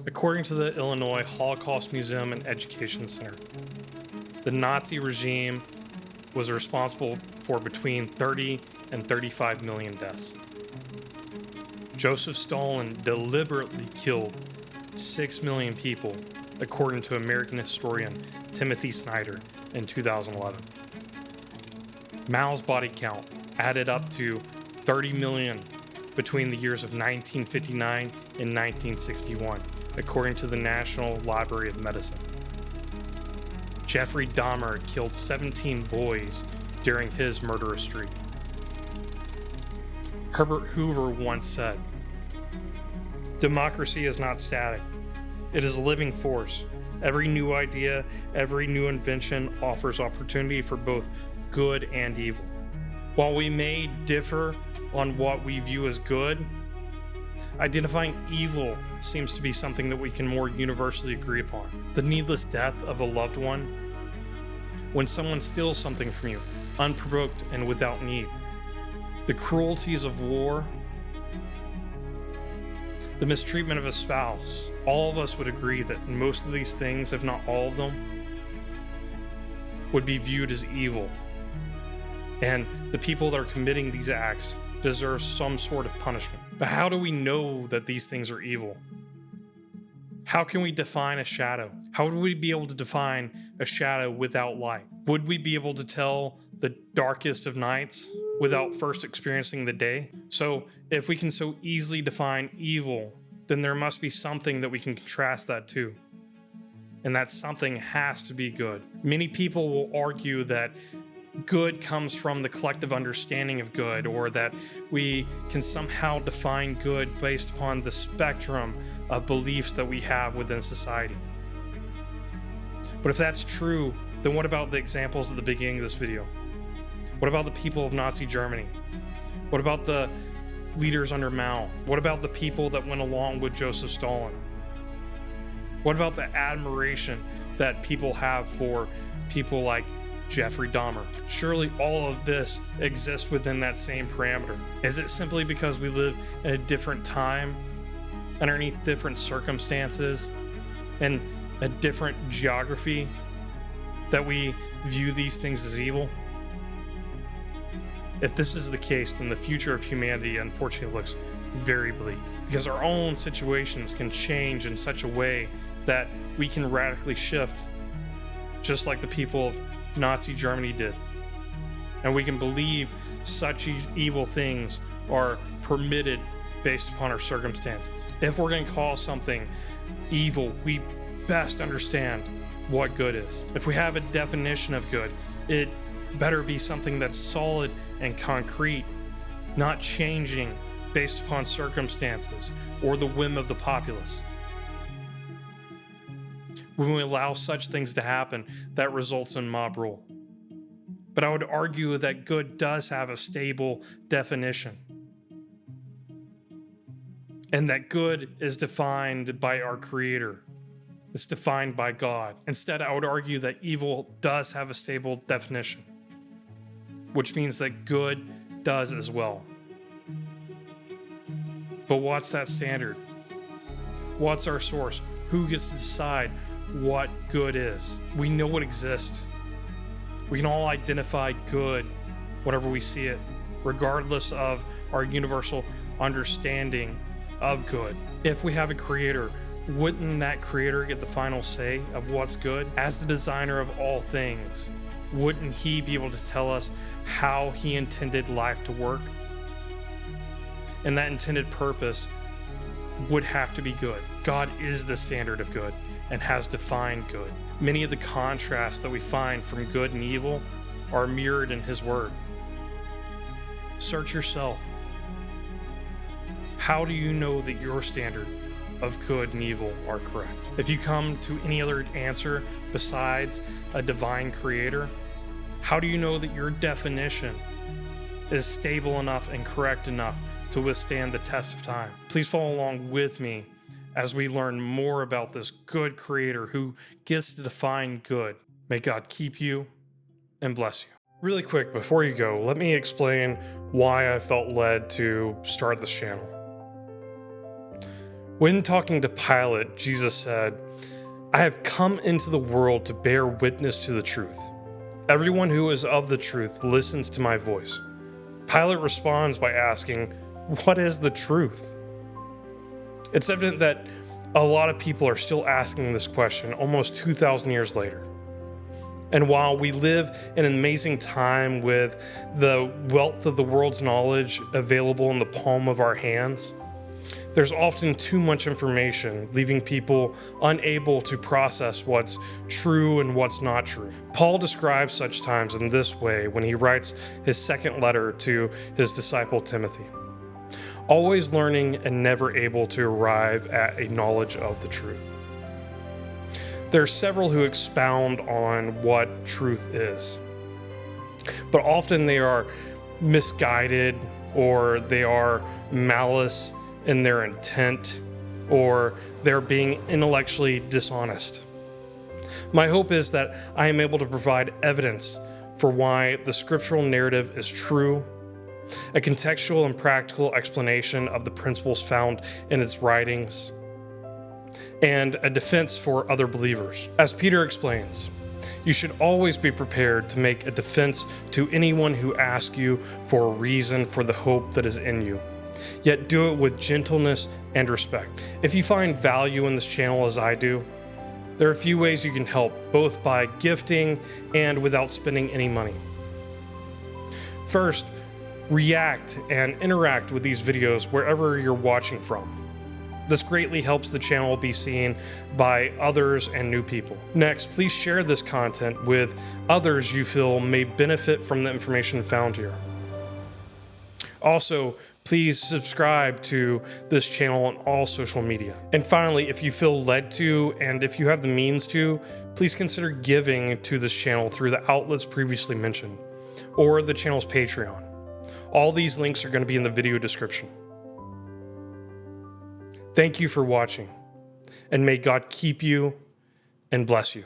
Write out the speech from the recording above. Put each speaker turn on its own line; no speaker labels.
According to the Illinois Holocaust Museum and Education Center, the Nazi regime was responsible for between 30 and 35 million deaths. Joseph Stalin deliberately killed 6 million people, according to American historian Timothy Snyder in 2011. Mao's body count added up to 30 million between the years of 1959 and 1961, according to the National Library of Medicine. Jeffrey Dahmer killed 17 boys during his murderous streak. Herbert Hoover once said, "Democracy is not static. It is a living force. Every new idea, every new invention offers opportunity for both good and evil. While we may differ on what we view as good, identifying evil seems to be something that we can more universally agree upon. The needless death of a loved one, when someone steals something from you, unprovoked and without need, the cruelties of war, the mistreatment of a spouse, all of us would agree that most of these things, if not all of them, would be viewed as evil. And the people that are committing these acts deserve some sort of punishment. But how do we know that these things are evil? How can we define a shadow? How would we be able to define a shadow without light? Would we be able to tell the darkest of nights without first experiencing the day? So if we can so easily define evil, then there must be something that we can contrast that to. And that something has to be good. Many people will argue that good comes from the collective understanding of good, or that we can somehow define good based upon the spectrum of beliefs that we have within society. But if that's true, then what about the examples at the beginning of this video? What about the people of Nazi Germany? What about the leaders under Mao? What about the people that went along with Joseph Stalin? What about the admiration that people have for people like Jeffrey Dahmer? Surely all of this exists within that same parameter. Is it simply because we live in a different time, underneath different circumstances, and a different geography, that we view these things as evil? If this is the case, then the future of humanity unfortunately looks very bleak, because our own situations can change in such a way that we can radically shift, just like the people of Nazi Germany did. And we can believe such evil things are permitted based upon our circumstances. If we're going to call something evil, we best understand what good is. If we have a definition of good, it better be something that's solid and concrete, not changing based upon circumstances or the whim of the populace. When we allow such things to happen, that results in mob rule. But I would argue that good does have a stable definition, and that good is defined by our Creator. It's defined by God. Instead, I would argue that evil does have a stable definition, which means that good does as well. But what's that standard? What's our source? Who gets to decide what good is? We know what exists. We can all identify good whenever we see it, regardless of our universal understanding of good. If we have a creator, wouldn't that creator get the final say of what's good? As the designer of all things, wouldn't he be able to tell us how he intended life to work? And that intended purpose would have to be good. God is the standard of good and has defined good. Many of the contrasts that we find from good and evil are mirrored in his word. Search yourself. How do you know that your standard of good and evil are correct. If you come to any other answer besides a divine creator, how do you know that your definition is stable enough and correct enough to withstand the test of time? Please follow along with me as we learn more about this good creator who gets to define good. May God keep you and bless you. Really quick, before you go, let me explain why I felt led to start this channel. When talking to Pilate, Jesus said, "I have come into the world to bear witness to the truth. Everyone who is of the truth listens to my voice." Pilate responds by asking, "What is the truth?" It's evident that a lot of people are still asking this question almost 2,000 years later. And while we live in an amazing time with the wealth of the world's knowledge available in the palm of our hands, there's often too much information, leaving people unable to process what's true and what's not true. Paul describes such times in this way when he writes his second letter to his disciple Timothy: "Always learning and never able to arrive at a knowledge of the truth." There are several who expound on what truth is, but often they are misguided, or they are malice in their intent, or they're being intellectually dishonest. My hope is that I am able to provide evidence for why the scriptural narrative is true, a contextual and practical explanation of the principles found in its writings, and a defense for other believers. As Peter explains, you should always be prepared to make a defense to anyone who asks you for a reason for the hope that is in you, yet do it with gentleness and respect. If you find value in this channel as I do, there are a few ways you can help, both by gifting and without spending any money. First, react and interact with these videos wherever you're watching from. This greatly helps the channel be seen by others and new people. Next, please share this content with others you feel may benefit from the information found here. Also, please subscribe to this channel on all social media. And finally, if you feel led to, and if you have the means to, please consider giving to this channel through the outlets previously mentioned, or the channel's Patreon. All these links are going to be in the video description. Thank you for watching, and may God keep you and bless you.